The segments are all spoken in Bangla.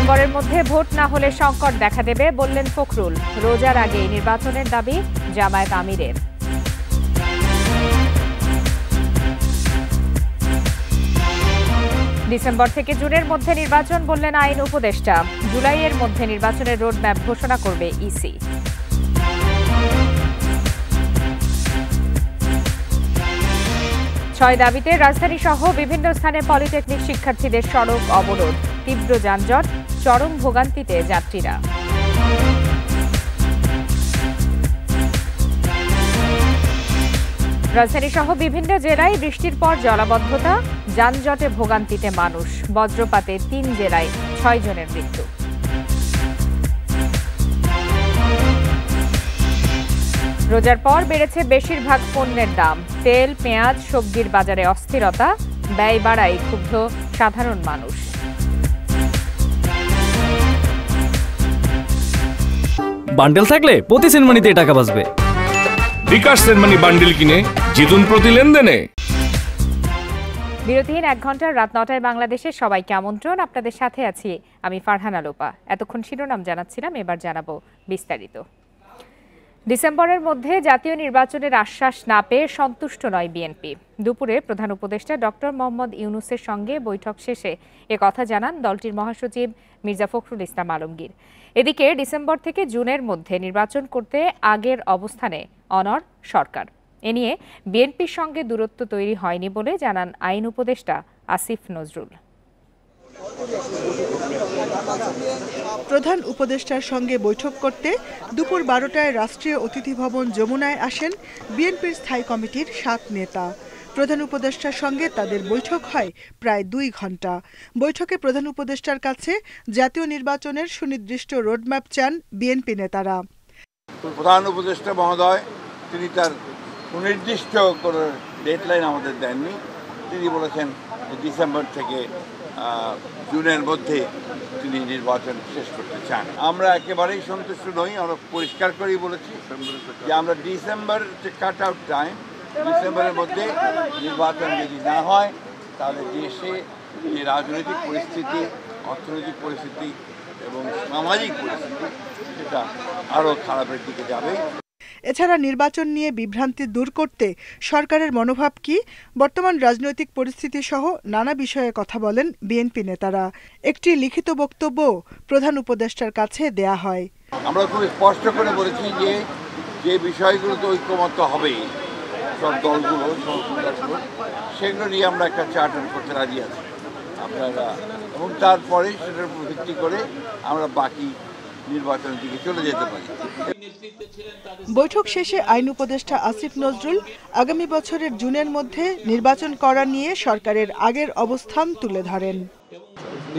ডিসেম্বরের মধ্যে ভোট না হলে সংকট দেখা দেবে বললেন ফখরুল। রোজার আগেই নির্বাচনের দাবি জামায়াত আমিরের। ডিসেম্বর থেকে জুনের মধ্যে নির্বাচন বললেন আইন উপদেষ্টা। জুলাইয়ের মধ্যে নির্বাচনের রোডম্যাপ ঘোষণা করবে ইসি। ছয় দাবিতে রাজধানী সহ বিভিন্ন স্থানে পলিটেকনিক শিক্ষার্থীদের সড়ক অবরোধ। তীব্র যানজট, চরম ভোগান্তিতে যাত্রীরা। রাজধানী সহ বিভিন্ন জেলায় বৃষ্টির পর জলাবদ্ধতা, যানজটে ভোগান্তিতে মানুষ। বজ্রপাতে ৩ জেলায় ৬ জনের মৃত্যু। রোজার পর বেড়েছে বেশিরভাগ পণ্যের দাম। তেল, পেঁয়াজ, সবজির বাজারে অস্থিরতা, ব্যয় বাড়ায় ক্ষুব্ধ সাধারণ মানুষ। বান্ডেল থাকলে প্রতি সেনমানিতে টাকা বাঁচবে। বিকাশ সেনমানি বান্ডেল কিনে জিতুন প্রতি লেনদেনে। বিরতিহীন 1 ঘন্টার রাত 9টায় বাংলাদেশে সবাইকে আমন্ত্রণ। আপনাদের সাথে আছি আমি ফারহানা লোপা। এতক্ষণ শিরোনাম জানাচ্ছিলাম, এবার জানাবো বিস্তারিত। ডিসেম্বরের মধ্যে জাতীয় নির্বাচনের আশ্বাস না পেয়ে সন্তুষ্ট নয় বিএনপি। দুপুরে প্রধান উপদেষ্টা ডক্টর মোহাম্মদ ইউনূসের সঙ্গে বৈঠক শেষে কথা জানান দলটির মহাসচিব মির্জা ফখরুল ইসলাম আলমগীর। এদিকে ডিসেম্বর থেকে জুনের মধ্যে নির্বাচন করতে আগের অবস্থানে অনড় সরকার। এ নিয়ে বিএনপির সঙ্গে দূরত্ব তৈরি হয়নি বলে জানান আইন উপদেষ্টা আসিফ নজরুল। প্রধান উপদেষ্টার সঙ্গে বৈঠক করতে দুপুর 12টায় রাষ্ট্রীয় অতিথি ভবন যমুনায় আসেন বিএনপির স্থায়ী কমিটির 7 নেতা। প্রধান উপদেষ্টার সঙ্গে তাদের বৈঠক হয় প্রায় 2 ঘন্টা। বৈঠকে প্রধান উপদেষ্টার কাছে জাতীয় নির্বাচনের সুনির্দিষ্ট রোডম্যাপ চান বিএনপি নেতারা। প্রধান উপদেষ্টা মহোদয় তিনি তার সুনির্দিষ্ট কোনো ডেডলাইন আমাদের দেননি। তিনি বলেছেন ডিসেম্বর থেকে জুনের মধ্যে তিনি নির্বাচন শেষ করতে চান। আমরা একেবারেই সন্তুষ্ট নই। আমরা পরিষ্কার করেই বলেছি যে আমরা ডিসেম্বর যে কাট আউট টাইম, ডিসেম্বরের মধ্যে নির্বাচন যদি না হয় তাহলে দেশে যে রাজনৈতিক পরিস্থিতি, অর্থনৈতিক পরিস্থিতি এবং সামাজিক পরিস্থিতি সেটা আরও খারাপের দিকে যাবে। এছাড়া নির্বাচন নিয়ে বিভ্রান্তি দূর করতে সরকারের মনোভাব কি, বর্তমান রাজনৈতিক পরিস্থিতি সহ নানা বিষয়ে কথা বলেন বিএনপি নেতারা। একটি লিখিত বক্তব্য প্রধান উপদেষ্টার কাছে দেয়া হয়। আমরা খুব স্পষ্ট করে বলেছি যে যে বিষয়গুলোতে ঐক্যমত্য হবে সব দলগুলো, সেগুলো নিয়ে আমরা একটা চার্টার করতে রাজি আছি আপনারা, এবং তারপরে সেটার উপর ভিত্তি করে আমরা বাকি নির্বাচনের দিকে চলে যেতে পারি। বৈঠক শেষে আইন উপদেষ্টা আসিফ নজরুল আগামী বছরের জুনের মধ্যে নির্বাচন করা নিয়ে সরকারের আগের অবস্থান তুলে ধরেন।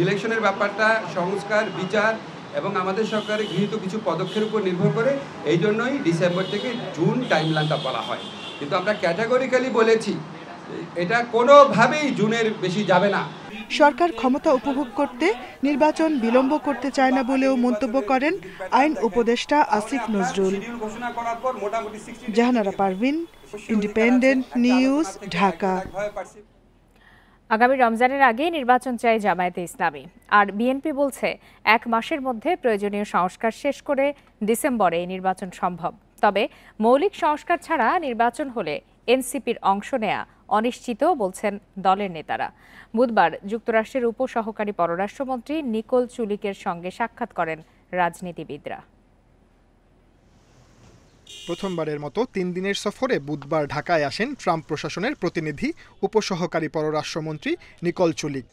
ইলেকশনের ব্যাপারটা সংস্কার, বিচার এবং আমাদের সরকারের গৃহীত কিছু পদক্ষেপের উপর নির্ভর করে, এই জন্যই ডিসেম্বর থেকে জুন টাইমলাইনটা বলা হয়। কিন্তু আমরা ক্যাটাগরিক্যালি বলেছি এটা কোনোভাবেই জুনের বেশি যাবে না। সরকার ক্ষমতা উপভোগ করতে নির্বাচন বিলম্ব করতে চায় না বলেও মন্তব্য করেন আইন উপদেষ্টা আসিফ নজরুল। Jahanara Parvin, independent news, Dhaka. আগামী রমজানের আগে নির্বাচন চায় জামায়াতে ইসলামী। আর বিএনপি বলছে 1 মাসের মধ্যে প্রয়োজনীয় সংস্কার শেষ করে ডিসেম্বরে নির্বাচন সম্ভব। তবে মৌলিক সংস্কার ছাড়া নির্বাচন হলে এনসিপির অংশ নেয়া অনিশ্চিত বলছেন দলের নেতারা। বুধবার যুক্তরাষ্ট্রের উপসহকারী পররাষ্ট্রমন্ত্রী নিকোল চুলিকের সঙ্গে সাক্ষাৎ করেন রাজনীতিবিদরা। প্রথমবারের মতো 3 দিনের সফরে বুধবার ঢাকায় আসেন ট্রাম্প প্রশাসনের প্রতিনিধি উপসহকারী পররাষ্ট্রমন্ত্রী নিকোল চুলিক।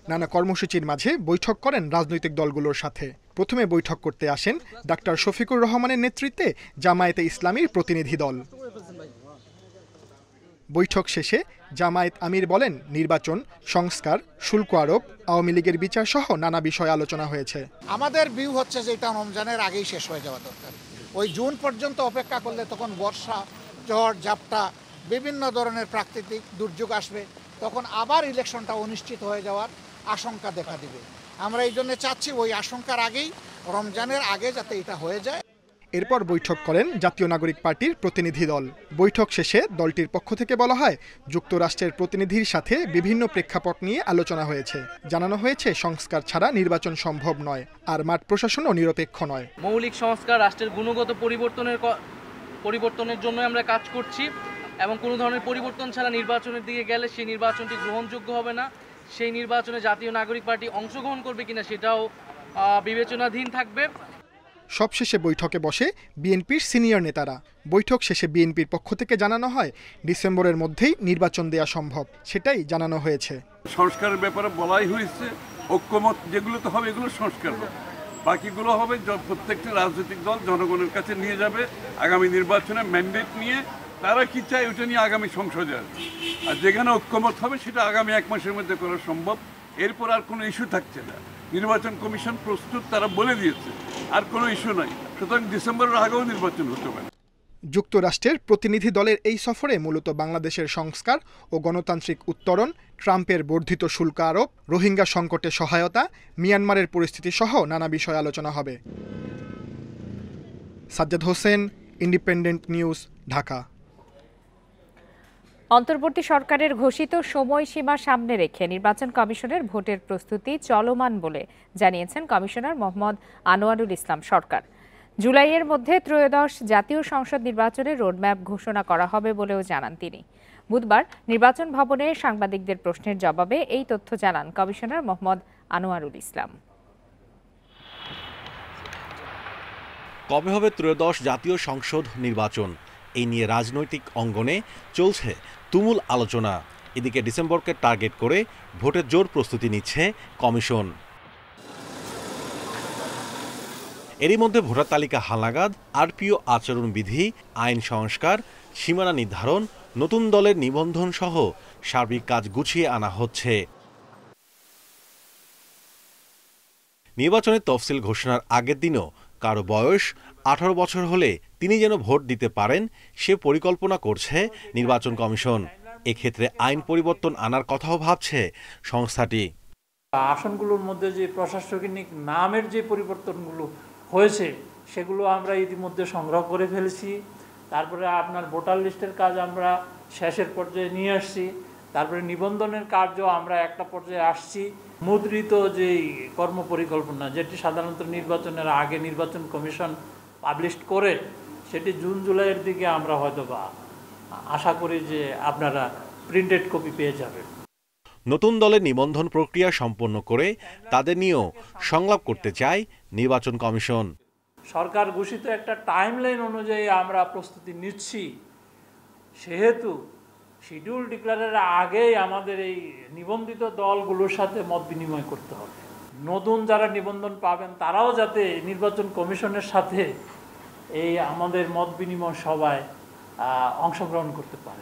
নানা কর্মসূচির মাঝে বৈঠক করেন রাজনৈতিক দলগুলোর সাথে। প্রথমে বৈঠক করতে আসেন ডাক্তার শফিকুর রহমানের নেতৃত্বে জামায়াতে ইসলামীর প্রতিনিধি দল। বৈঠক শেষে জামায়াত আমির বলেন, নির্বাচন, সংস্কার, শুল্ক আরোপ, আওয়ামী লীগের বিচার সহ নানা বিষয় আলোচনা হয়েছে। আমাদের ভিউ হচ্ছে যে এটা রমজানের আগেই শেষ হয়ে যাওয়া দরকার। ওই জুন পর্যন্ত অপেক্ষা করলে তখন বর্ষা, ঝড়, ঝাপটা, বিভিন্ন ধরনের প্রাকৃতিক দুর্যোগ আসবে, তখন আবার ইলেকশনটা অনিশ্চিত হয়ে যাওয়ার আশঙ্কা দেখা দিবে। আমরা এই জন্য চাচ্ছি ওই আশঙ্কার আগেই, রমজানের আগে যাতে এটা হয়ে যায়। এরপর বৈঠক করেন জাতীয় নাগরিক পার্টির প্রতিনিধি দল। বৈঠক শেষে দলটির পক্ষ থেকে বলা হয়, যুক্তরাষ্ট্রের প্রতিনিধির সাথে বিভিন্ন প্রেক্ষাপট নিয়ে আলোচনা হয়েছে। জানানো হয়েছে সংস্কার ছাড়া নির্বাচন সম্ভব নয়, আর মাঠ প্রশাসনও নিরপেক্ষ নয়। মৌলিক সংস্কার, রাষ্ট্রের গুণগত পরিবর্তনের জন্য আমরা কাজ করছি এবং কোনো ধরনের পরিবর্তন ছাড়া নির্বাচনের দিকে গেলে সেই নির্বাচনটি গ্রহণযোগ্য হবে না। সেই নির্বাচনে জাতীয় নাগরিক পার্টি অংশগ্রহণ করবে কিনা সেটাও বিবেচনাধীন থাকবে। সবশেষে বৈঠকে বসে বিএনপির সিনিয়র নেতারা। বৈঠক শেষে বিএনপির পক্ষ থেকে জানানো হয়, ডিসেম্বরের মধ্যেই নির্বাচন দেয়া সম্ভব, সেটাই জানানো হয়েছে। সংস্কারের ব্যাপারে বলাই হয়েছে, ঐক্যমত যেগুলো তো হবে এগুলো সংস্কার হবে, বাকিগুলো হবে প্রত্যেকটা রাজনৈতিক দল জনগণের কাছে নিয়ে যাবে আগামী নির্বাচনে ম্যান্ডেট নিয়ে। তারা কি চায় ওটা নিয়ে আগামী সংসদে আসবে, আর যেখানে ঐক্যমত হবে সেটা আগামী 1 মাসের মধ্যে করা সম্ভব। এরপর আর কোনো ইস্যু থাকছে না। নির্বাচন কমিশন প্রস্তুত, তারা বলে দিয়েছে, আর কোনো ইস্যু নাই। সুতরাং ডিসেম্বরের আগেও নির্বাচন হতে পারে। যুক্তরাষ্ট্রের প্রতিনিধি দলের এই সফরে মূলত বাংলাদেশের সংস্কার ও গণতান্ত্রিক উত্তরণ, ট্রাম্পের বর্ধিত শুল্ক আরোপ, রোহিঙ্গা সংকটে সহায়তা, মিয়ানমারের পরিস্থিতি সহ নানা বিষয় আলোচনা হবে। Sajjad Hossain, independent news, Dhaka. অন্তর্বর্তী সরকারের ঘোষিত সময়সীমা সামনে রেখে নির্বাচন কমিশনের ভোটের প্রস্তুতি চলমান বলে জানিয়েছেন কমিশনার মোহাম্মদ আনোয়ারুল ইসলাম সরকার। জুলাইয়ের মধ্যে ত্রয়োদশ জাতীয় সংসদ নির্বাচনের রোডম্যাপ ঘোষণা করা হবে বলেও জানান তিনি। বুধবার নির্বাচন ভবনে সাংবাদিকদের প্রশ্নের জবাবে এই তথ্য জানান কমিশনার মোহাম্মদ আনোয়ারুল ইসলাম। কবে হবে ত্রয়োদশ জাতীয় সংসদ নির্বাচন, এই নিয়ে রাজনৈতিক অঙ্গনে চলছে তুমুল আলোচনা। এদিকে ডিসেম্বরকে টার্গেট করে ভোটের জোর প্রস্তুতি নিচ্ছে কমিশন। এরই মধ্যে ভোটার তালিকা হালনাগাদ, আরপিও আচরণবিধি, আইন সংস্কার, সীমানা নির্ধারণ, নতুন দলের নিবন্ধন সহ সার্বিক কাজ গুছিয়ে আনা হচ্ছে। নির্বাচনের তফসিল ঘোষণার আগের দিনও কারো বয়স 18 বছর হলে তিনি যেন ভোট দিতে পারেন সে পরিকল্পনা করছে নির্বাচন কমিশন। এক্ষেত্রে আইন পরিবর্তন আনার কথাও ভাবছে সংস্থাটি। আসনগুলোর মধ্যে যে প্রশাসনিক নামের যে পরিবর্তনগুলো হয়েছে সেগুলো আমরা ইতিমধ্যে সংগ্রহ করে ফেলেছি। তারপরে আপনার ভোটার লিস্টের কাজ আমরা শেষের পর্যায়ে নিয়ে আসছি। তারপরে নিবন্ধনের কার্য আমরা একটা পর্যায়ে আসছি। মুদ্রিত যেই কর্মপরিকল্পনা, যেটি সাধারণত নির্বাচনের আগে নির্বাচন কমিশন পাবলিশ করে, সেটি জুন জুলাইয়ের দিকে আমরা হয়তো বা আশা করি যে আপনারা প্রিন্টেড কপি পেয়ে যাবেন। নতুন দলের নিবন্ধন প্রক্রিয়া সম্পন্ন করে তাদের নিয়েও সংলাপ করতে চায় নির্বাচন কমিশন। সরকার ঘোষিত একটা টাইমলাইন অনুযায়ী আমরা প্রস্তুতি নিচ্ছি, সেহেতু শিডিউল ডিক্লারের আগেই আমাদের এই নিবন্ধিত দলগুলোর সাথে মত বিনিময় করতে হবে। নতুন যারা নিবন্ধন পাবেন তারাও যাতে নির্বাচন কমিশনের সাথে এই আমাদের মত বিনিময় সভায় অংশগ্রহণ করতে পারে।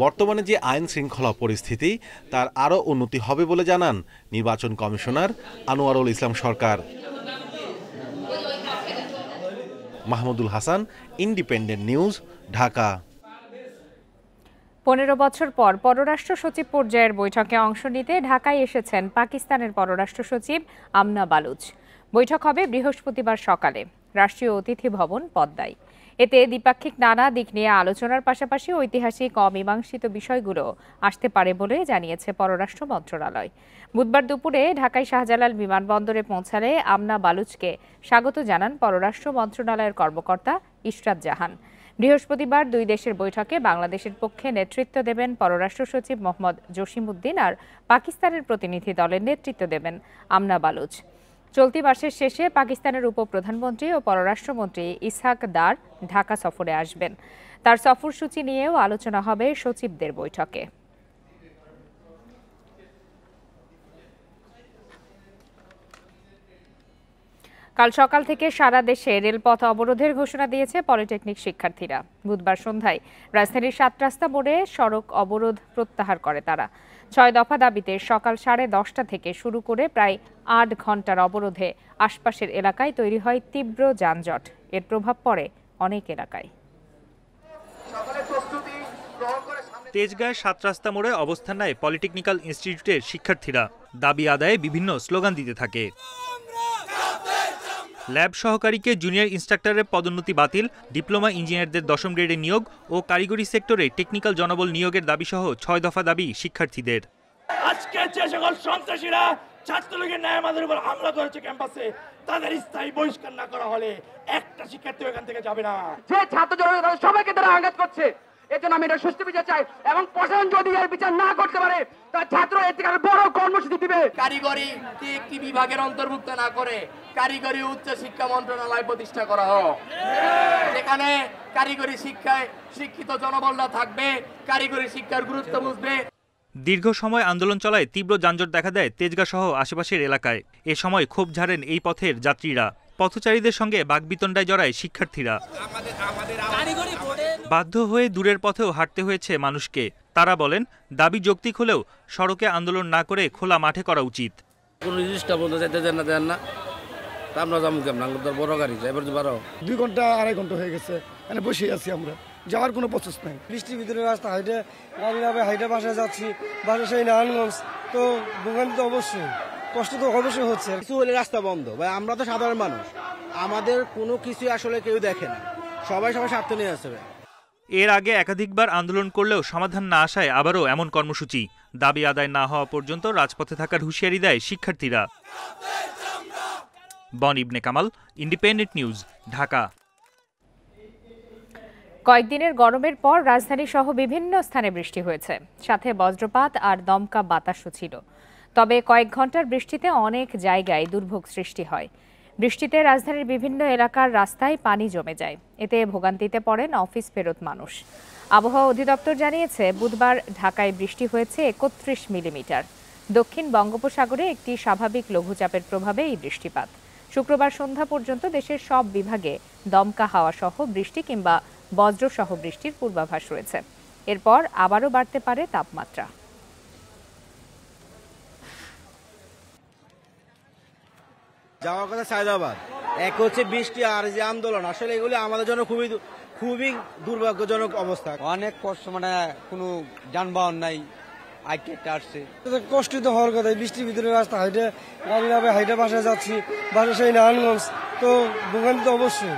বর্তমানে যে আইন শৃঙ্খলা পরিস্থিতি তার আরও উন্নতি হবে বলে জানান নির্বাচন কমিশনার আনোয়ারুল ইসলাম সরকার। Mahmudul Hasan, independent news, Dhaka. 15 বছর পর পররাষ্ট্র সচিব পর্যায়ের বৈঠকে অংশ নিতে ঢাকায় এসেছেন পাকিস্তানের পররাষ্ট্র সচিব আমনা বালুচ। বৈঠক হবে বৃহস্পতিবার সকালে রাষ্ট্রীয় অতিথি ভবন পদ্মায়। এতে দ্বিপাক্ষিক নানা দিক নিয়ে আলোচনার পাশাপাশি ঐতিহাসিক অমীমাংসিত বিষয়গুলো আসতে পারে বলে জানিয়েছে পররাষ্ট্র মন্ত্রণালয়। বুধবার দুপুরে ঢাকায় শাহজালাল বিমানবন্দরে পৌঁছালে আমনা বালুচকে স্বাগত জানান পররাষ্ট্র মন্ত্রণালয়ের কর্মকর্তা ইশরাত জাহান। বৃহস্পতিবার দুই দেশের বৈঠকে বাংলাদেশের পক্ষে নেতৃত্ব দেবেন পররাষ্ট্র সচিব মোহাম্মদ জসিমউদ্দিন, আর পাকিস্তানের প্রতিনিধি দলের নেতৃত্ব দেবেন আমনা বালুচ। চলতি মাসের শেষে পাকিস্তানের উপপ্রধানমন্ত্রী ও পররাষ্ট্রমন্ত্রী ইসহাক দার ঢাকা সফরে আসবেন। তার সফরসূচি নিয়েও আলোচনা হবে সচিবদের বৈঠকে। কাল সকাল থেকে সারা দেশে রেলপথ অবরোধের ঘোষণা দিয়েছে পলিটেকনিক শিক্ষার্থীরা। বুধবার সন্ধ্যায় রাজধানীর 7 রাস্তা মোড়ে সড়ক অবরোধ প্রত্যাহার করে তারা। 6 দফা দাবিতে সকাল 10:30 থেকে শুরু করে প্রায় 8 ঘন্টার অবরোধে আশপাশের এলাকায় তৈরি হয় তীব্র যানজট। এর প্রভাব পড়ে অনেক এলাকায়। তেজগাঁয়ের 7 রাস্তা মোড়ে অবস্থান নেয় পলিটেকনিক্যাল ইনস্টিটিউটের শিক্ষার্থীরা। দাবি আদায়ে বিভিন্ন স্লোগান দিতে থাকে। ল্যাব সহকারীকে জুনিয়র ইনস্ট্রাক্টরের পদোন্নতি বাতিল, ডিপ্লোমা ইঞ্জিনিয়ারদের 10ম গ্রেডে নিয়োগ ও কারিগরি সেক্টরে টেকনিক্যাল জনবল নিয়োগের দাবিসহ 6 দফা দাবি শিক্ষার্থীদের। আজকে যে সকল সন্ত্রাসীরা ছাত্রলীগের ন্যায় আমাদের উপর হামলা করেছে ক্যাম্পাসে, তাদের স্থায়ী বহিষ্কার না করা হলে একটা শিক্ষার্থী এখান থেকে যাবে না। যে ছাত্র জনতা সবাইকে তারা আঘাত করছে, এর জন্য আমি এটা সুষ্ঠু বিচার চাই এবং প্রশাসন যদি এর বিচার না করতে পারে তার ছাত্র এর থেকে বড় কর্মসূচি দিবে। কারিগরি একটি বিভাগের অন্তর্ভুক্ত না করে কারিগরি উচ্চ শিক্ষা মন্ত্রণালয় প্রতিষ্ঠা করা হোক, যেখানে কারিগরি শিক্ষায় শিক্ষিত জনবলরা থাকবে, কারিগরি শিক্ষার গুরুত্ব বুঝবে। দীর্ঘ সময় আন্দোলন চলায় তীব্র যানজট দেখা দেয় তেজগাঁ সহ আশেপাশের এলাকায়। এ সময় ক্ষোভ ঝাড়েন এই পথের যাত্রীরা। পথচারীদের সঙ্গে বাকবিতণ্ডায় জড়ায় শিক্ষার্থীরা। বাধ্য হয়ে দূরের পথেও হাঁটতে হয়েছে মানুষকে। তারা বলেন, দাবি যৌক্তিক হলেও সড়কে আন্দোলন না করে খোলা মাঠে করা উচিত। কোনো জিনিসটা বলতে চাইতে দেন না, আমরা যাবো কেমন, বড় গাড়ি এবার 2 ঘন্টা 2.5 ঘন্টা হয়ে গেছে, এখানে বসে আছি আমরা, যাওয়ার কোনো প্রসেস নাই। বৃষ্টির ভিতরে রাস্তা হাইটে গাড়ি নামে হাইটে বাসায় যাচ্ছি, বাসা সেই নারায়ণগঞ্জ, তো ভোগান্তি তো অবশ্যই, কষ্ট তো অবশ্যই হচ্ছে। কিছু হলে রাস্তা বন্ধ, ভাই আমরা তো সাধারণ মানুষ, আমাদের কোনো কিছু আসলে কেউ দেখে না, সবাই স্বার্থ নিয়ে আসবে। এর আগে একাধিকবার আন্দোলন করলেও সমাধান না আসায় আবারও এমন কর্মসূচি। দাবি আদায় না হওয়া পর্যন্ত রাজপথে থাকার হুঁশিয়ারি দেয় শিক্ষার্থীরা। বন ইবনে কামাল, ইন্ডিপেন্ডেন্ট নিউজ, ঢাকা। কয়েকদিনের গরমের পর রাজধানী সহ বিভিন্ন স্থানে বৃষ্টি হয়েছে, সাথে বজ্রপাত আর দমকা বাতাসও ছিল। তবে কয়েক ঘন্টার বৃষ্টিতে অনেক জায়গায় দুর্ভোগ সৃষ্টি হয়। বৃষ্টিতে রাজধানীর বিভিন্ন এলাকার রাস্তায় পানি জমে যায়, এতে ভোগান্তিতে পড়েন অফিস ফেরত মানুষ। আবহাওয়া অধিদপ্তর জানিয়েছে, বুধবার ঢাকায় বৃষ্টি হয়েছে 31 মিলিমিটার। দক্ষিণ বঙ্গোপসাগরে একটি স্বাভাবিক লঘুচাপের প্রভাবে এই বৃষ্টিপাত। শুক্রবার সন্ধ্যা পর্যন্ত দেশের সব বিভাগে দমকা হাওয়া সহ বৃষ্টি কিংবা বজ্রসহ বৃষ্টির পূর্বাভাস রয়েছে। এরপর আবারও বাড়তে পারে তাপমাত্রা। যাওয়ার কথা সায়দাবাদ, এক হচ্ছে বৃষ্টি আর যে আন্দোলন, আসলে এগুলি আমাদের জন্য খুবই দুর্ভাগ্যজনক অবস্থা। অনেক কষ্ট, মানে কোনো যানবাহন নাই, আসছে কষ্ট তো হওয়ার কথা। বৃষ্টির ভিতরে রাস্তা হাইটে গাড়ি নামে হাইটে বাসায় যাচ্ছি, বাসা সেই নারায়ণগঞ্জ, তো ভোগান্তি তো অবশ্যই।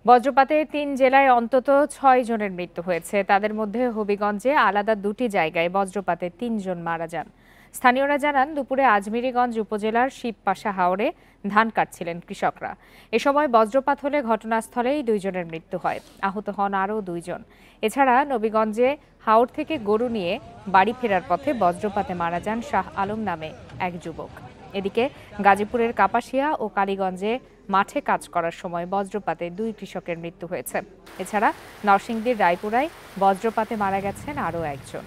বজ্রপাতে 3 জেলায় অন্তত 6 জনের মৃত্যু হয়েছে। তাদের মধ্যে হবিগঞ্জে আলাদা 2টি জায়গায় বজ্রপাতে 3 জন মারা যান। স্থানীয়রা জানান, দুপুরে আজমিরিগঞ্জ উপজেলার শিবপাশা হাওরে ধান কাটছিলেন কৃষকরা। এ সময় বজ্রপাত হলে ঘটনাস্থলেই 2 জনের মৃত্যু হয়, আহত হন আরও 2 জন। এছাড়া নবীগঞ্জে হাওর থেকে গরু নিয়ে বাড়ি ফেরার পথে বজ্রপাতে মারা যান শাহ আলম নামে এক যুবক। এদিকে গাজীপুরের কাপাসিয়া ও কালীগঞ্জে মাঠে কাজ করার সময় বজ্রপাতে 2 কৃষকের মৃত্যু হয়েছে। এছাড়া নরসিংদীর রায়পুরায় বজ্রপাতে মারা গেছেন আরও একজন।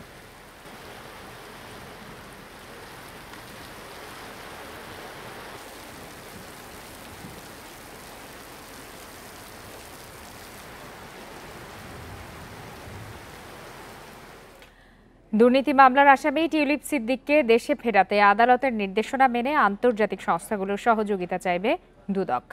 দুর্নীতি মামলার আসামি টিউলিপ সিদ্দিককে দেশে ফেরাতে আদালতের নির্দেশনা মেনে আন্তর্জাতিক সংস্থাগুলোর সহযোগিতা চাইবে দুদক।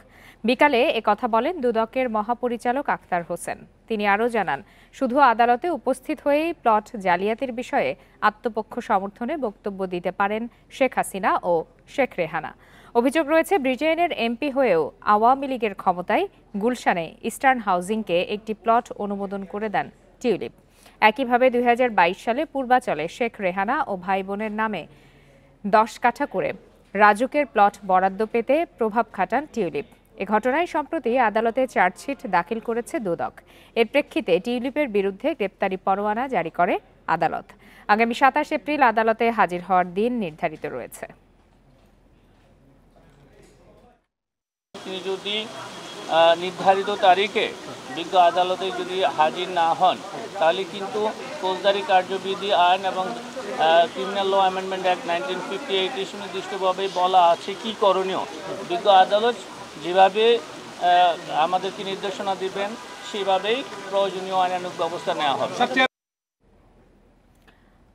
বিকালে একথা বলেন দুদকের মহাপরিচালক আখতার হোসেন। তিনি আরও জানান, শুধু আদালতে উপস্থিত হয়েই প্লট জালিয়াতির বিষয়ে আত্মপক্ষ সমর্থনে বক্তব্য দিতে পারেন শেখ হাসিনা ও শেখ রেহানা। অভিযোগ রয়েছে, ব্রিটেনের এমপি হয়েও আওয়ামী লীগের ক্ষমতায় গুলশানে ইস্টার্ন হাউজিংকে একটি প্লট অনুমোদন করে দেন টিউলিপ। একইভাবে 2022 সালে পূর্বাচলে শেখ রেহানা ও ভাই বোনের নামে 10 কাঠা করে রাজুকের প্লট বরাদ্দ পেতে প্রভাব খাটান টিউলিপ। এ ঘটনায় সম্প্রতি আদালতে চার্জশিট দাখিল করেছে দুদক। এর প্রেক্ষিতে টিউলিপের বিরুদ্ধে গ্রেপ্তারি পরোয়ানা জারি করে আদালত। আগামী 27 এপ্রিল আদালতে হাজির হওয়ার দিন নির্ধারিত রয়েছে। তিনি যদি নির্ধারিত তারিখে বিজ্ঞ আদালতে যদি হাজির না হন, তাহলে কিন্তু ফৌজদারি কার্যবিধি আইন এবং ক্রিমিনাল ল অ্যামেন্ডমেন্ট অ্যাক্ট 1958 সুনির্দিষ্টভাবে বলা আছে কি করণীয়। বিজ্ঞ আদালত যেভাবে আমাদেরকে নির্দেশনা দিবেন, সেভাবেই প্রয়োজনীয় আইনানুগ ব্যবস্থা নেওয়া হবে।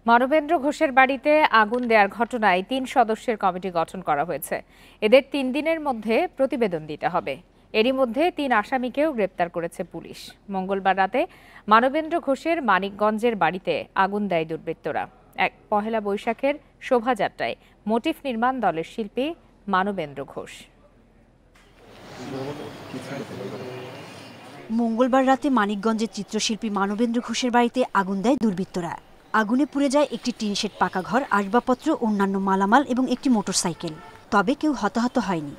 মানবেন্দ্র ঘোষের বাড়িতে আগুন দেওয়ার ঘটনায় 3 সদস্যের কমিটি গঠন করা হয়েছে। এদের 3 দিনের মধ্যে প্রতিবেদন দিতে হবে। এরই মধ্যে 3 আসামিকেও গ্রেপ্তার করেছে পুলিশ। মঙ্গলবার রাতে মানবেন্দ্র ঘোষের মানিকগঞ্জের বাড়িতে আগুন দেয় দুর্বৃত্তরা। এক পহেলা বৈশাখের শোভাযাত্রায় মোটিফ নির্মাণ দলের শিল্পী মানবেন্দ্র ঘোষ। মঙ্গলবার রাতে মানিকগঞ্জের চিত্রশিল্পী মানবেন্দ্র ঘোষের বাড়িতে আগুন দেয় দুর্বৃত্তরা। আগুনে পুড়ে যায় একটি টিনশেড পাকা ঘর, আসবাবপত্র, অন্যান্য মালামাল এবং একটি মোটরসাইকেল। তবে কেউ হতাহত হয়নি।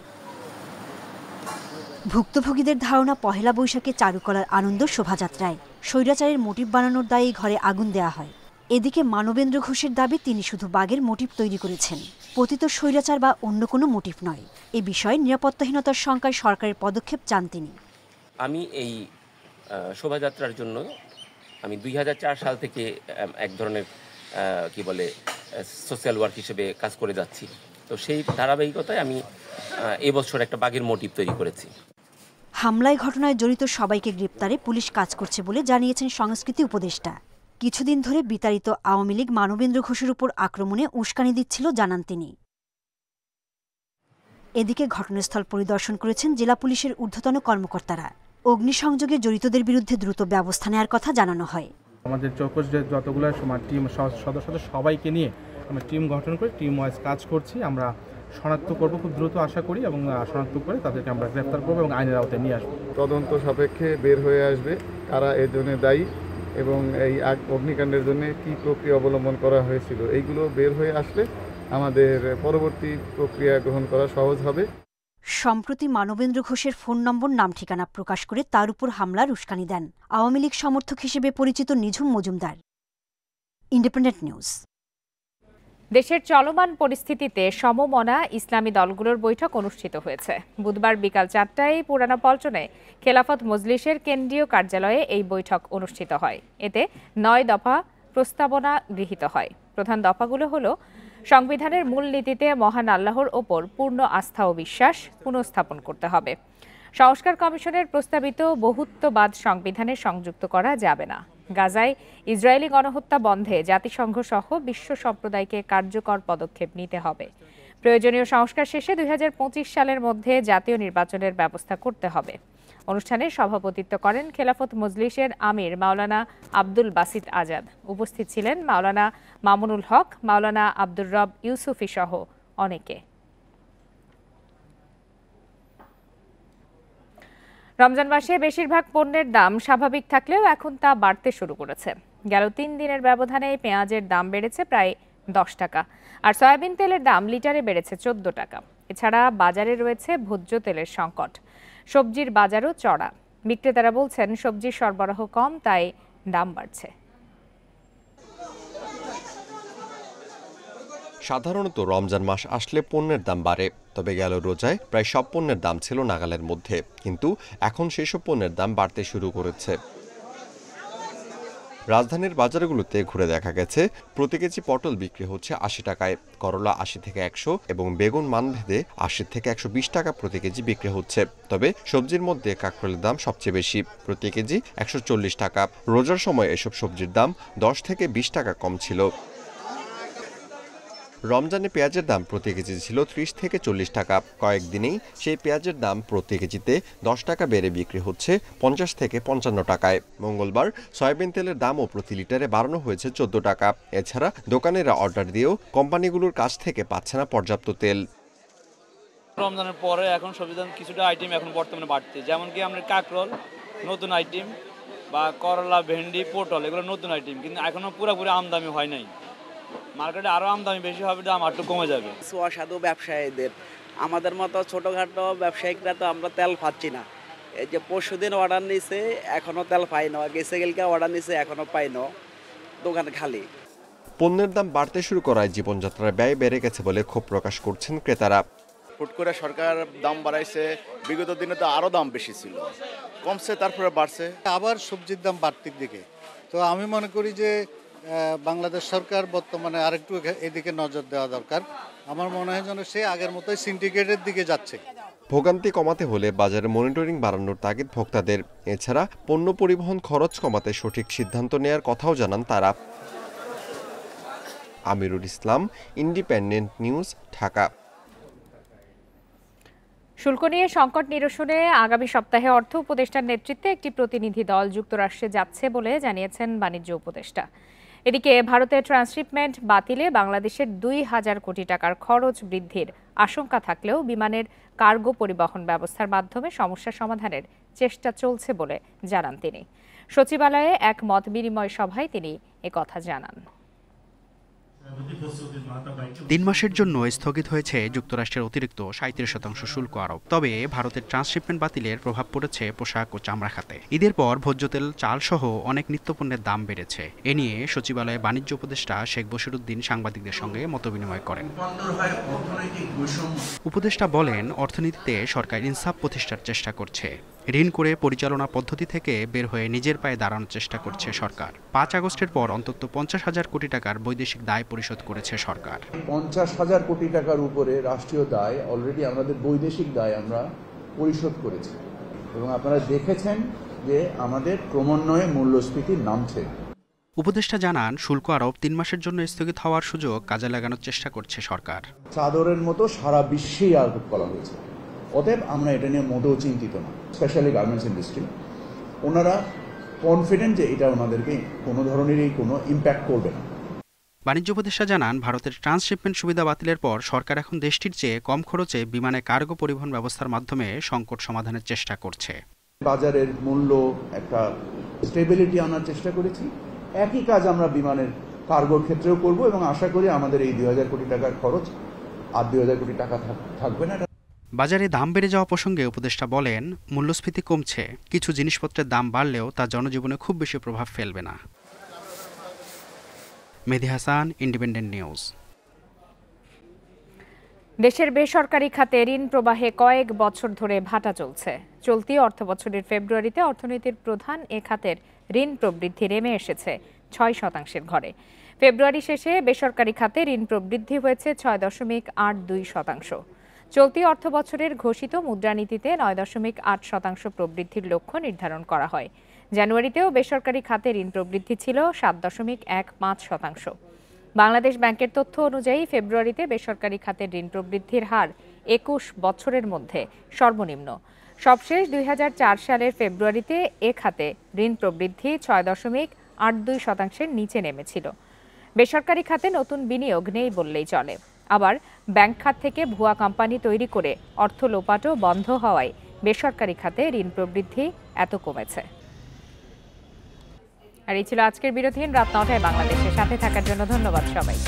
ভুক্তভোগীদের ধারণা, পহেলা বৈশাখে চারুকলার আনন্দ শোভাযাত্রায় স্বৈরাচারের মোটিভ বানানোর দায়ে ঘরে আগুন দেওয়া হয়। এদিকে মানবেন্দ্র ঘোষের দাবি, তিনি শুধু বাঘের মোটিভ তৈরি করেছেন, পতিত স্বৈরাচার বা অন্য কোনো মোটিভ নয়। এ বিষয়ে নিরাপত্তাহীনতার শঙ্কায় সরকারের পদক্ষেপ চান তিনি। আমি এই শোভাযাত্রার জন্য আমি 2004 সাল থেকে এক ধরনের সোশ্যাল ওয়ার্ক হিসেবে কাজ করে যাচ্ছি। তো সেই ধারাবাহিকতায় আমি এবছর একটা বাঘের মোটিভ তৈরি করেছি। হামলায় ঘটনায় জড়িত সবাইকে গ্রেপ্তারে পুলিশ কাজ করছে বলে জানিয়েছেন সংস্কৃতি উপদেষ্টা। কিছুদিন ধরে বিতাড়িত আওয়ামী লীগ মানবেন্দ্র ঘোষের উপর আক্রমণে উস্কানি দিচ্ছিল জানান তিনি। এদিকে ঘটনাস্থল পরিদর্শন করেছেন জেলা পুলিশের ঊর্ধ্বতন কর্মকর্তারা। অগ্নিসংযোগে জড়িতদের বিরুদ্ধে দ্রুত ব্যবস্থা নেওয়ার কথা জানানো হয়। আমাদের চৌকস যতগুলো টিম সদস্য সবাইকে নিয়ে আমরা টিম গঠন করে টিম ওয়াইজ কাজ করছি। আমরা শনাক্ত করব খুব দ্রুত আশা করি, এবং শনাক্ত করে তাদেরকে আমরা গ্রেফতার করবো এবং আইনের আওতায় নিয়ে আসবো। তদন্ত সাপেক্ষে বের হয়ে আসবে কারা এর জন্য দায়ী এবং এই অগ্নিকাণ্ডের জন্য কী প্রক্রিয়া অবলম্বন করা হয়েছিল। এইগুলো বের হয়ে আসলে আমাদের পরবর্তী প্রক্রিয়া গ্রহণ করা সহজ হবে। সম্প্রতি মানবেন্দ্র ঘোষের ফোন নম্বর, নাম, ঠিকানা প্রকাশ করে তার উপর হামলার উস্কানি দেন আওয়ামী লীগ সমর্থক হিসেবে পরিচিত নিঝুম মজুমদার। Independent news. দেশের চলমান পরিস্থিতিতে সমমনা ইসলামী দলগুলোর বৈঠক অনুষ্ঠিত হয়েছে। বুধবার বিকাল 4টায় পুরানা পল্টনে খেলাফত মজলিসের কেন্দ্রীয় কার্যালয়ে এই বৈঠক অনুষ্ঠিত হয়। এতে 9 দফা প্রস্তাবনা গৃহীত হয়। প্রধান দফাগুলো হলো: সংবিধানের মূলনীতিতে মহান আল্লাহর ওপর পূর্ণ আস্থা ও বিশ্বাস পুনঃস্থাপন করতে হবে। সংস্কার কমিশনের প্রস্তাবিত বহুত্ববাদ সংবিধানে সংযুক্ত করা যাবে না। গাজায় ইসরায়েলি গণহত্যা বন্ধে জাতিসংঘ সহ বিশ্ব সম্প্রদায়কে কার্যকর পদক্ষেপ নিতে হবে। প্রয়োজনীয় সংস্কার শেষে 2025 সালের মধ্যে জাতীয় নির্বাচনের ব্যবস্থা করতে হবে। অনুষ্ঠানে সভাপতিত্ব করেন খেলাফত মজলিসের আমির মাওলানা আব্দুল বাসিত আজাদ। উপস্থিত ছিলেন মাওলানা মামুনুল হক, মাওলানা আব্দুর রব ইউসুফি সহ অনেকে। রমজান মাসে বেশিরভাগ পণ্যের দাম স্বাভাবিক থাকলেও এখন তা বাড়তে শুরু করেছে। গেল 3 দিনের ব্যবধানে পেঁয়াজের দাম বেড়েছে প্রায় 10 টাকা, আর সয়াবিন তেলের দাম লিটারে বেড়েছে 14 টাকা। এছাড়া বাজারে রয়েছে ভোজ্য তেলের সংকট। সবজির বাজারও চড়া। বিক্রেতারা বলছেন, সবজির সরবরাহ কম, তাই দাম বাড়ছে। সাধারণত রমজান মাস আসলে পণ্যের দাম বাড়ে, তবে গেল রোজায় প্রায় সব পণ্যের দাম ছিল নাগালের মধ্যে, কিন্তু এখন সেসব পণ্যের দাম বাড়তে শুরু করেছে। রাজধানীর বাজারগুলোতে ঘুরে দেখা গেছে প্রতি কেজি পটল বিক্রি হচ্ছে 80 টাকায়, করলা 80 থেকে 100 এবং বেগুন মানভেদে 80 থেকে 120 টাকা প্রতি কেজি বিক্রি হচ্ছে। তবে সবজির মধ্যে কাঁকরোলের দাম সবচেয়ে বেশি, প্রতি কেজি 140 টাকা। রোজার সময় এসব সবজির দাম 10 থেকে 20 টাকা কম ছিল। রমজানে পেঁয়াজের দাম প্রতি কেজি ছিল 30 থেকে 40 টাকা। কয়েকদিনেই সেই পেঁয়াজের দাম প্রতি কেজিতে 10 টাকা বেড়ে বিক্রি হচ্ছে 50 থেকে 55 টাকায়। মঙ্গলবার সয়াবিন তেলের দামও প্রতি লিটারে বাড়ানো হয়েছে 14 টাকা। এছাড়া দোকানিরা অর্ডার দিয়েও কোম্পানিগুলোর কাছ থেকে পাচ্ছে না পর্যাপ্ত তেল। রমজানের পরে এখন সবজির দাম কিছুটা আইটেম এখন বর্তমানে বাড়ছে, যেমন কি আমরা কাঁকরোল নতুন আইটেম, বা করলা, ভেন্ডি, পটল, এগুলো নতুন আইটেম, কিন্তু এখনো পুরোপুরি আমদানি হয় নাই। মার্কেটে আরো আমদানি বেশি হবে, দাম একটু কমে যাবে। অসাধু ব্যবসায়ীদের, আমাদের মতো ছোটখাটো ব্যবসায়িকরা তো আমরা তেল পাচ্ছি না। এই যে পরশুদিন অর্ডার নিছে, এখনো তেল পাই না, গেছে গেলকে অর্ডার নিছে, এখনো পাই না, দোকান খালি। পণ্যের দাম বাড়তে শুরু করায় জীবনযাত্রার ব্যয় বেড়ে গেছে বলে ক্ষোভ প্রকাশ করছেন ক্রেতারা। হুট করে সরকার দাম বাড়াইছে, বিগত দিনে তো আরো দাম বেশি ছিল, কমছে তারপরে বাড়ছে। আবার সবজির দাম বাড়তির দিকে। তো আমি মনে করি যে বাংলাদেশ সরকার বর্তমানে আরেকটু এদিকে নজর দেওয়া দরকার। আমার মনে হয় যেন সে আগের মতোই সিন্ডিকেটের দিকে যাচ্ছে। ভোগান্তি কমাতে হলে বাজারে মনিটরিং বাড়ানোর তাগিদ ভোক্তাদের। এছাড়া পণ্য পরিবহন খরচ কমাতে সঠিক সিদ্ধান্ত নেয়ার কথাও জানান তারা। Amirul Islam, independent news, Dhaka. শুল্ক নিয়ে সংকট নিরসনে আগামী সপ্তাহে অর্থ উপদেষ্টার নেতৃত্বে একটি প্রতিনিধি দল যুক্তরাষ্ট্রে যাচ্ছে বলে জানিয়েছেন বাণিজ্য উপদেষ্টা। এদিকে ভারতের ট্রান্সশিপমেন্ট বাতিলে বাংলাদেশের ২,০০০ কোটি টাকার খরচ বৃদ্ধির আশঙ্কা থাকলেও বিমানের কার্গো পরিবহন ব্যবস্থার মাধ্যমে সমস্যা সমাধানের চেষ্টা চলছে বলে জানান তিনি। সচিবালয়ে এক মত বিনিময় সভায় তিনি একথা জানান। ৩ মাসের জন্য স্থগিত হয়েছে যুক্তরাষ্ট্রের অতিরিক্ত ৩৭% শুল্ক আরোপ। তবে ভারতের ট্রান্সশিপমেন্ট বাতিলের প্রভাব পড়েছে পোশাক ও চামড়া খাতে। ঈদের পর ভোজ্য তেল, চাল সহ অনেক নিত্যপণ্যের দাম বেড়েছে। এ নিয়ে সচিবালয়ে বাণিজ্য উপদেষ্টা শেখ বশিরউদ্দিন সাংবাদিকদের সঙ্গে মতবিনিময় করেন। উপদেষ্টা বলেন, অর্থনীতিতে সরকার ইনসাফ প্রতিষ্ঠার চেষ্টা করছে। ঋণ করে পরিচালনা পদ্ধতি থেকে বের হয়ে নিজের পায়ে দাঁড়ানোর চেষ্টা করছে সরকার। ৫ আগস্টের পর অন্তত ৫০,০০০ কোটি টাকার বৈদেশিক দায় পরিশোধ করেছে সরকার। ৫০,০০০ কোটি টাকার উপরে রাষ্ট্রীয় দায় অলরেডি আমাদের বৈদেশিক দায় আমরা পরিশোধ করেছি এবং আপনারা দেখেছেন যে আমাদের ক্রমান্বয়ে মূল্যস্ফীতি নামছে। উপদেষ্টা জানান, শুল্ক আরোপ ৩ মাসের জন্য স্থগিত হওয়ার সুযোগ কাজে লাগানোর চেষ্টা করছে সরকার। চাদরের মতো সারা বিশ্বেই আরোপ করা হয়েছে, অতএব আমরা এটা নিয়ে মোটেও চিন্তিত না। স্পেশালি গার্মেন্টস ইন্ডাস্ট্রি ওনারা কনফিডেন্ট যে এটা ওনাদেরকে কোনো ধরনেরই কোনো ইম্প্যাক্ট করবে না। বাণিজ্য উপদেষ্টা জানান, ভারতের ট্রান্সশিপমেন্ট সুবিধা বাতিলের পর সরকার এখন দেশটির চেয়ে কম খরচে বিমানে কার্গো পরিবহন ব্যবস্থার মাধ্যমে সংকট সমাধানের চেষ্টা করছে। বাজারের মূল্য একটা স্টেবিলিটি আনার চেষ্টা করেছি। একই কাজ আমরা বিমানের কার্গোর ক্ষেত্রেও করব এবং আশা করি আমাদের এই ২,০০০ কোটি টাকার খরচ আর ২,০০০ কোটি টাকা থাকবে না। বাজারে দাম বেড়ে যাওয়া প্রসঙ্গে উপদেষ্টা বলেন, মূল্যস্ফীতি কমছে, কিছু জিনিসপত্রের দাম বাড়লেও তা জনজীবনে খুব বেশি প্রভাব ফেলবে না। মেহেদী হাসান, ইন্ডিপেন্ডেন্ট নিউজ। দেশের বেসরকারি খাতে ঋণ প্রবাহে কয়েক বছর ধরে ভাটা চলছে। চলতি অর্থবছরের ফেব্রুয়ারিতে অর্থনীতির প্রধান এ খাতের ঋণ প্রবৃদ্ধি নেমে এসেছে ৬% ঘরে। ফেব্রুয়ারি শেষে বেসরকারি খাতে ঋণ প্রবৃদ্ধি হয়েছে ৬.৮২%। চলতি অর্থবছরের ঘোষিত মুদ্রানীতিতে ৯.৮% প্রবৃদ্ধির লক্ষ্য নির্ধারণ করা হয়। জানুয়ারিতেও বেসরকারি খাতে ঋণ প্রবৃদ্ধি ছিল ৭.১৫%। বাংলাদেশ ব্যাংকের তথ্য অনুযায়ী ফেব্রুয়ারিতে বেসরকারি খাতের ঋণ প্রবৃদ্ধির হার ২১ বছরের মধ্যে সর্বনিম্ন। সবশেষ ২০০৪ সালের ফেব্রুয়ারিতে এ খাতে ঋণ প্রবৃদ্ধি ৬.৮২%-এর নিচে নেমেছিল। বেসরকারি খাতে নতুন বিনিয়োগ নেই বললেই চলে। আবার ব্যাংক খাত থেকে ভুয়া কোম্পানি তৈরি করে অর্থ লোপাটও বন্ধ হওয়ায় বেসরকারি খাতে ঋণ প্রবৃদ্ধি এত কমেছে। আর এই ছিল আজকের বিরতিহীন রাত ৯টায় বাংলাদেশের সাথে থাকার জন্য ধন্যবাদ সবাই।